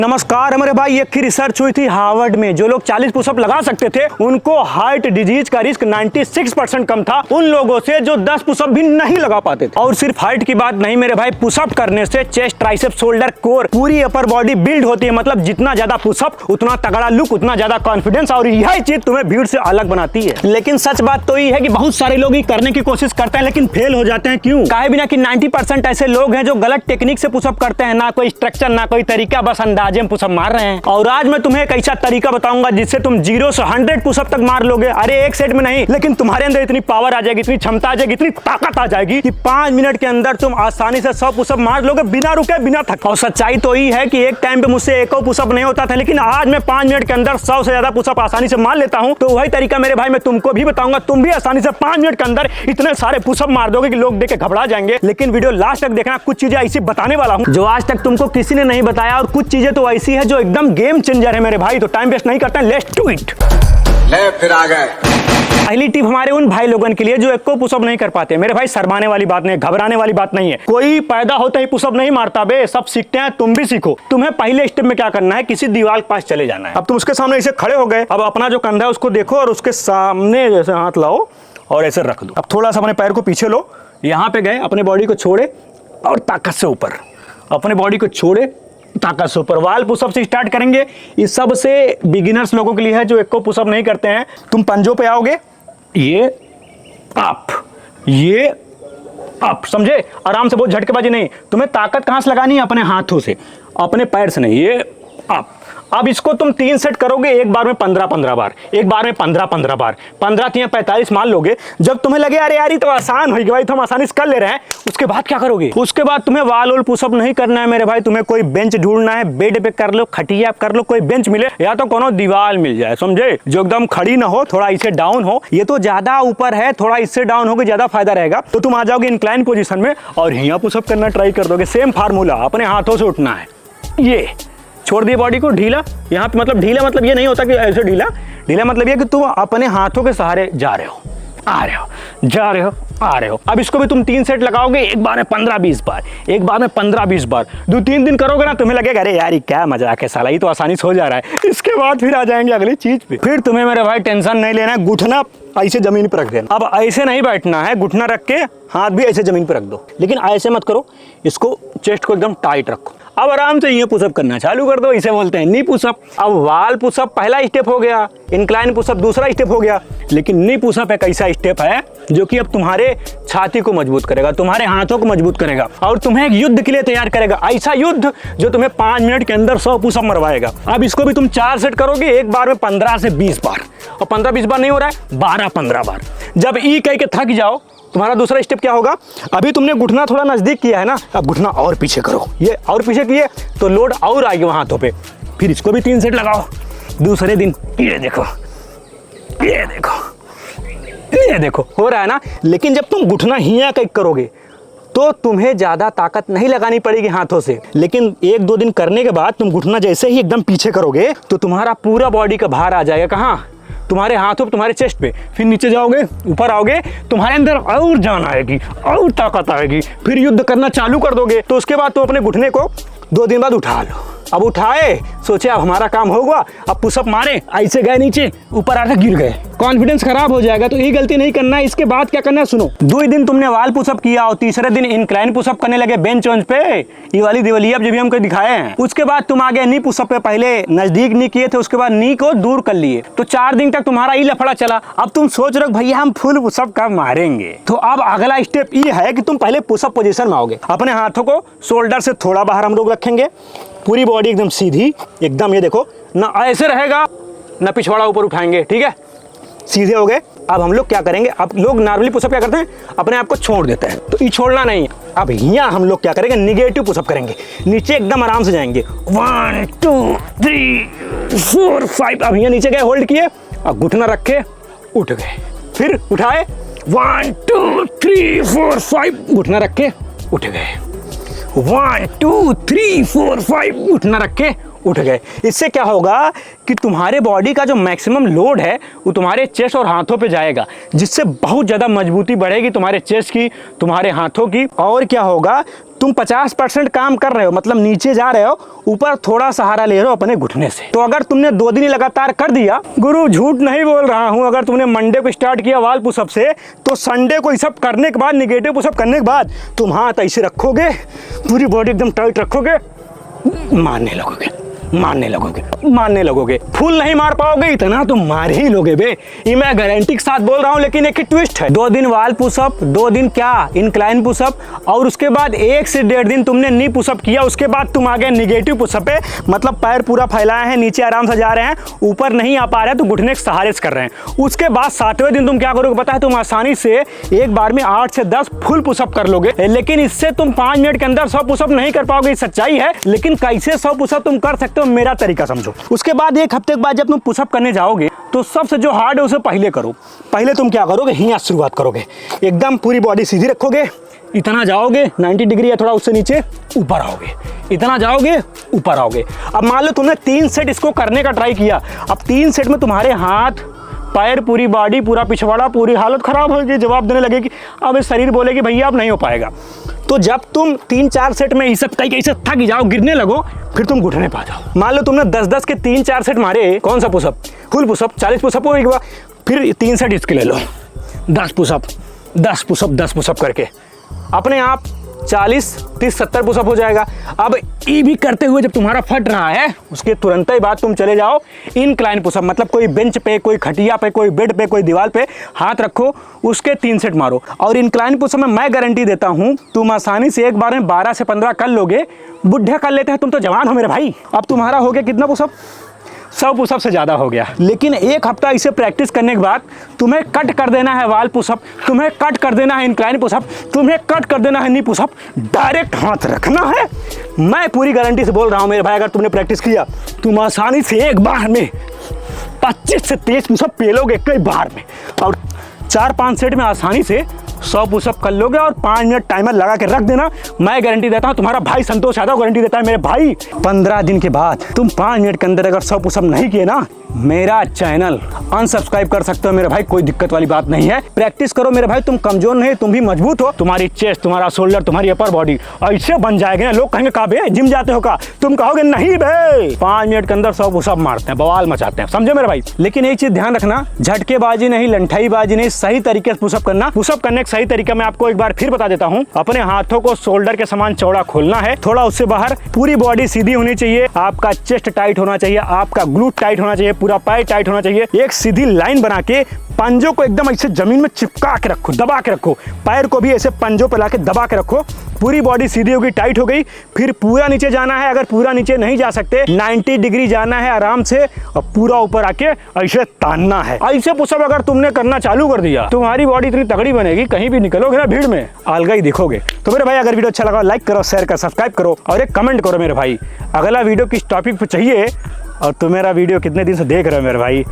नमस्कार हमारे भाई, एक की रिसर्च हुई थी हार्वर्ड में। जो लोग 40 पुशअप लगा सकते थे उनको हार्ट डिजीज का रिस्क 96% कम था उन लोगों से जो 10 पुशअप भी नहीं लगा पाते थे। और सिर्फ हार्ट की बात नहीं मेरे भाई, पुशअप करने से चेस्ट, ट्राइसेप्स, शोल्डर, कोर, पूरी अपर बॉडी बिल्ड होती है। मतलब जितना ज्यादा पुशअप उतना तगड़ा लुक, उतना ज्यादा कॉन्फिडेंस, और यही चीज तुम्हें भीड़ से अलग बनाती है। लेकिन सच बात तो ये है कि बहुत सारे लोग ये करने की कोशिश करते हैं लेकिन फेल हो जाते हैं। क्यों? काहे बिना कि 90% ऐसे लोग हैं जो गलत टेक्निक से पुशअप करते हैं। ना कोई स्ट्रक्चर, ना कोई तरीका, बस अंदाजे में पुशअप मार रहे हैं। और आज मैं तुम्हें एक ऐसा तरीका बताऊंगा जिससे तुम 0 से 100 पुशअप तक मार लोगे। अरे एक सेट में नहीं, लेकिन तुम्हारे अंदर इतनी पावर आ जाएगी, इतनी क्षमता आ जाएगी, इतनी ताकत आ जाएगी कि 5 मिनट के अंदर तुम आसानी से 100 पुशअप मार लोगे बिना रुके, बिना थके। और सच्चाई तो ये है कि एक टाइम पे मुझसे एको पुशअप नहीं होता था, लेकिन आज मैं 5 मिनट के अंदर 100 से ज्यादा पुशअप आसानी से मार लेता हूं। तो वही तरीका मेरे भाई मैं तुमको भी बताऊंगा, तुम भी आसानी से 5 मिनट के अंदर इतने सारे पुशअप मार दोगे कि लोग देख के घबरा जाएंगे। लेकिन वीडियो लास्ट तक देखना, कुछ चीजें ऐसी बताने वाला हूं जो आज तक तुमको किसी ने नहीं बताया, और कुछ चीजें तो ऐसी है जो एकदम गेम चेंजर है मेरे भाई। तो टाइम वेस्ट नहीं करते हैं, लेट्स डू इट। ले फिर आ गए। पहली टिप हमारे उन भाई लोगों के लिए जो एक को पुशअप नहीं कर पाते। मेरे भाई शर्माने वाली बात नहीं, घबराने वाली बात नहीं है। कोई पैदा होता ही पुशअप नहीं मारता बे, सब सीखते हैं, तुम भी सीखो। तुम्हें पहले स्टेप में क्या करना है, किसी दीवार के पास चले जाना है। अब तुम उसके सामने ऐसे खड़े हो गए, अब अपना जो कंधा है उसको देखो और उसके सामने जैसे हाथ लाओ और ऐसे रख दो। अब थोड़ा सा अपने पैर को पीछे लो, यहाँ पे गए, अपने बॉडी को छोड़े और ताकत से ऊपर, अपने बॉडी को छोड़े ताकत से ऊपर। वाल पुशअप से स्टार्ट करेंगे। इस सबसे बिगिनर्स लोगों के लिए है जो एक को पुशअप नहीं करते हैं। तुम पंजों पे आओगे, ये अप, ये अप, समझे? आराम से, बहुत झटकेबाजी नहीं। तुम्हें ताकत कहां से लगानी है? अपने हाथों से, अपने पैर से नहीं। ये अप। अब इसको तुम 3 सेट करोगे, एक बार में 15-15 बार, एक बार में 15-15 बार, 15 × 45 मान लोगे। जब तुम्हें लगे अरे यार ये तो आसान होगी भाई, तो हम आसानी से कर ले रहे हैं, उसके बाद क्या करोगे? उसके बाद तुम्हें वाल वॉल पुशअप नहीं करना है मेरे भाई। तुम्हें कोई बेंच ढूंढना है, बेड पे कर लो, खटिया कर लो, कोई बेंच मिले या तो कोनो दीवार मिल जाए, समझे? जो एकदम खड़ी ना हो, थोड़ा इससे डाउन हो। ये तो ज्यादा ऊपर है, थोड़ा इससे डाउन होगे, ज्यादा फायदा रहेगा। तो तुम आ जाओगे इंक्लाइन पोजीशन में और यहाँ पुशअप करना ट्राई कर दोगे। सेम फार्मूला, अपने हाथों से उठना है। ये छोड़ दिए बॉडी को ढीला। यहाँ पे मतलब ढीला मतलब ये नहीं होता कि ऐसे ढीला, ढीला मतलब ये कि तुम अपने हाथों के सहारे जा रहे हो, आ रहे हो, जा रहे हो, आ रहे हो। अब इसको भी तुम 3 सेट लगाओगे, एक बार में 15-20 बार, एक बार में 15-20 बार। 2-3 दिन करोगे ना, तुम्हें लगेगा अरे यार क्या मजाक है साला, ये तो आसानी से हो जा रहा है। इसके बाद फिर आ जाएंगे अगली चीज पे। फिर तुम्हें मेरे भाई टेंशन नहीं लेना है, घुटना ऐसे जमीन पर रख देना। अब ऐसे नहीं बैठना है, घुटना रख के हाथ भी ऐसे जमीन पर रख दो, लेकिन ऐसे मत करो। इसको चेस्ट को एकदम टाइट रखो। अब आराम से ये पुशअप करना चालू कर दो। इसे बोलते हैं नी पुशअप। अब वाल पुशअप पहला स्टेप हो गया, इंक्लाइन पुशअप दूसरा स्टेप हो गया, लेकिन नी पुशअप एक ऐसा स्टेप है जो कि अब तुम्हारे छाती को मजबूत करेगा, तुम्हारे हाथों को मजबूत करेगा और तुम्हें एक युद्ध के लिए तैयार करेगा। ऐसा युद्ध जो तुम्हें 5 मिनट के अंदर 100 पुशअप मरवाएगा। अब इसको भी तुम 4 सेट करोगे, एक बार में 15 से 20 बार, और 15-20 बार नहीं हो रहा है, 12-15 बार। जब ई कह के थक जाओ, तुम्हारा दूसरा स्टेप क्या होगा? अभी तुमने घुटना थोड़ा नजदीक किया है ना, अब घुटना और पीछे करो। ये और पीछे किए तो लोड और आएगी वहां हाथों पे। फिर इसको भी 3 सेट लगाओ। दूसरे दिन ये देखो, ये देखो, ये देखो, हो रहा है ना। लेकिन जब तुम घुटना हिया कहीं करोगे तो तुम्हें ज्यादा ताकत नहीं लगानी पड़ेगी हाथों से। लेकिन 1-2 दिन करने के बाद तुम घुटना जैसे ही एकदम पीछे करोगे तो तुम्हारा पूरा बॉडी का भार आ जाएगा। कहाँ? तुम्हारे हाथों पे, तुम्हारे चेस्ट पे। फिर नीचे जाओगे, ऊपर आओगे, तुम्हारे अंदर और जान आएगी, और ताकत आएगी। फिर युद्ध करना चालू कर दोगे। तो उसके बाद तुम अपने घुटने को 2 दिन बाद उठा लो। अब उठाए, सोचे अब हमारा काम होगा, अब पुशअप मारे, ऐसे गए नीचे, ऊपर आकर गिर गए, कॉन्फिडेंस खराब हो जाएगा। तो ये गलती नहीं करना है। इसके बाद क्या करना है सुनो। 2 दिन तुमने वाल पुशअप किया और तीसरे दिन इंक्लाइन पुशअप करने लगे बेंच वेंच पे, ये वाली दिवाली अब जब भी हमको दिखाए हैं। उसके बाद तुम आगे नी पुशअप पे, पहले नजदीक नी किए थे, उसके बाद नी को दूर कर लिए। तो 4 दिन तक तुम्हारा ये लफड़ा चला। अब तुम सोच रहे हो भैया हम फुल पुशअप कब मारेंगे। तो अब अगला स्टेप ये है कि तुम पहले पुशअप पोजीशन में आओगे। अपने हाथों को शोल्डर से थोड़ा बाहर हम लोग रखेंगे, पूरी बॉडी एकदम सीधी, एकदम ये देखो ना ऐसे रहेगा, ना पिछवाड़ा ऊपर उठाएंगे, ठीक है? सीधे हो गए। अब हम लोग क्या करेंगे? अब लोग नॉर्मली पुशअप क्या करते हैं, अपने आप को छोड़ देते हैं, तो ये छोड़ना नहीं। अब यहाँ हम लोग क्या करेंगे, निगेटिव पुशअप करेंगे। नीचे एकदम आराम से जाएंगे, 1 2 3 4 5। अब यहाँ नीचे गए, होल्ड किए, अब घुटना रखे, उठ गए। फिर उठाए, 1 2 3 4 5, घुटना रखे, उठ गए। 1 2 3 4 5, घुटना रखे, उठ गए। इससे क्या होगा कि तुम्हारे बॉडी का जो मैक्सिमम लोड है वो तुम्हारे चेस्ट और हाथों पे जाएगा, जिससे बहुत ज़्यादा मजबूती बढ़ेगी तुम्हारे चेस्ट की, तुम्हारे हाथों की। और क्या होगा, तुम 50% काम कर रहे हो, मतलब नीचे जा रहे हो, ऊपर थोड़ा सहारा ले रहे हो अपने घुटने से। तो अगर तुमने 2 दिन लगातार कर दिया, गुरु झूठ नहीं बोल रहा हूं, अगर तुमने मंडे को स्टार्ट किया वाल पुशअप से, तो संडे को ये सब करने के बाद, निगेटिव पुशअप करने के बाद तुम हाथ ऐसे रखोगे, पूरी बॉडी एकदम टाइट रखोगे, मारने लगोगे। फुल नहीं मार पाओगे, इतना तो मार ही लोगे बे, ये मैं गारंटी के साथ बोल रहा हूं। लेकिन एक ट्विस्ट है, 2 दिन वाल पुशअप, 2 दिन क्या इंक्लाइन पुशअप, और उसके बाद 1 से 1.5 दिन तुमने नी पुशअप किया, उसके बाद तुम आ गए निगेटिव पुशअप पे, मतलब पैर पूरा फैलाए हैं, नीचे आराम से जा रहे हैं, ऊपर नहीं आ पा रहे हैं तो घुटने के सहारे से कर रहे हैं। उसके बाद 7वें दिन तुम क्या करोगे पता है, तुम आसानी से एक बार में 8 से 10 फुल पुशअप कर लोगे। लेकिन इससे तुम 5 मिनट के अंदर 100 पुशअप नहीं कर पाओगे, सच्चाई है। लेकिन कैसे 100 पुशअप तुम कर सकते हो, मेरा तरीका समझो। उसके बाद 1 हफ्ते के बाद जब तुम पुशअप करने जाओगे, तो सबसे जो हार्ड है उसे पहले करो। पहले तुम क्या करोगे, यहाँ शुरुआत करोगे, एकदम पूरी बॉडी सीधी रखोगे, इतना जाओगे 90 डिग्री या थोड़ा उससे नीचे, ऊपर आओगे, इतना जाओगे, ऊपर आओगे। अब मान लो तुमने 3 सेट इसको करने का ट्राई किया, अब 3 सेट में तुम्हारे हाथ, पैर, पूरी बॉडी, पूरा पिछवाड़ा, पूरी हालत खराब होगी, जवाब देने लगेगी, अब इस शरीर बोलेगी भैया अब नहीं हो पाएगा। तो जब तुम 3-4 सेट में ये सब कई कैसे थक जाओ, गिरने लगो, फिर तुम घुटने पा जाओ। मान लो तुमने 10-10 के 3-4 सेट मारे, कौन सा पुशअप, फुल पुशअप, 40 पुशअप हो एक बार, फिर 3 सेट इसके ले लो, 10 पुशअप 10 पुशअप 10 पुशअप करके अपने आप 40, 30, 70 पुशअप हो जाएगा। अब ये भी करते हुए जब तुम्हारा फट रहा है, उसके तुरंत ही बाद तुम चले जाओ इनक्लाइन पुशअप, मतलब कोई बेंच पे, कोई खटिया पे, कोई बेड पे, कोई दीवार पे हाथ रखो, उसके 3 सेट मारो। और इनक्लाइन पुशअप में मैं गारंटी देता हूँ, तुम आसानी से एक बार में 12 से 15 कर लोगे। बुढ़े कर लेते हैं, तुम तो जवान हो मेरे भाई। अब तुम्हारा हो गया कितना पुशअप, 100 पुशअप से ज़्यादा हो गया। लेकिन 1 हफ्ता इसे प्रैक्टिस करने के बाद तुम्हें कट कर देना है वाल पुशअप, तुम्हें कट कर देना है इंक्लाइन पुशअप, तुम्हें कट कर देना है नी पुशअप, डायरेक्ट हाथ रखना है। मैं पूरी गारंटी से बोल रहा हूँ मेरे भाई, अगर तुमने प्रैक्टिस किया, तुम आसानी से एक बार में 25 से 30 पुशअप पेलोगे कई बार में, और 4-5 सेट में आसानी से 100 पुशअप कर लोगे। और 5 मिनट टाइमर लगा के रख देना, मैं गारंटी देता हूँ, तुम्हारा भाई संतोष यादव गारंटी देता है मेरे भाई, 15 दिन के बाद तुम 5 मिनट के अंदर अगर 100 पुशअप नहीं किए ना, मेरा चैनल अनसब्सक्राइब कर सकते हो मेरे भाई, कोई दिक्कत वाली बात नहीं है। प्रैक्टिस करो मेरे भाई, तुम कमजोर नहीं, तुम भी मजबूत हो, तुम्हारी चेस्ट, तुम्हारा शोल्डर, तुम्हारी अपर बॉडी ऐसे बन जाएगा ना, लोग कहेंगे का बे जिम जाते हो का, तुम कहोगे नहीं बे, 5 मिनट के अंदर 100 पुशअप मारते हैं, बवाल मचाते हैं, समझे मेरे भाई। लेकिन एक चीज ध्यान रखना, झटकेबाजी नहीं, लंठाईबाजी नहीं, सही तरीके से पुशअप करना। पुशअप करने का सही तरीका मैं आपको एक बार फिर बता देता हूँ। अपने हाथों को शोल्डर के समान चौड़ा खोलना है, थोड़ा उससे बाहर, पूरी बॉडी सीधी होनी चाहिए, आपका चेस्ट टाइट होना चाहिए, आपका ग्लूट टाइट होना चाहिए, पूरा पैर टाइट होना चाहिए। एक सीधी लाइन बना के पंजों को एकदम ऐसे जमीन में चिपका के रखो, दबा के रखो, पैर को भी ऐसे पंजों पे लाके दबा के रखो, पूरी बॉडी सीधी होगी, टाइट हो गई। फिर पूरा नीचे जाना है, अगर पूरा नीचे नहीं जा सकते 90 डिग्री जाना है आराम से, और पूरा ऊपर आके ऐसे तानना है। ऐसे पुशअप अगर तुमने करना चालू कर दिया, तुम्हारी बॉडी इतनी तगड़ी बनेगी, कहीं भी निकलोगे ना भीड़ में अलग ही दिखोगे। तो मेरे भाई अगर वीडियो अच्छा लगा लाइक करो, शेयर करो, सब्सक्राइब करो, और एक कमेंट करो मेरे भाई, अगला वीडियो किस टॉपिक पे चाहिए, और तुम मेरा वीडियो कितने दिन से देख रहे हो मेरे भाई।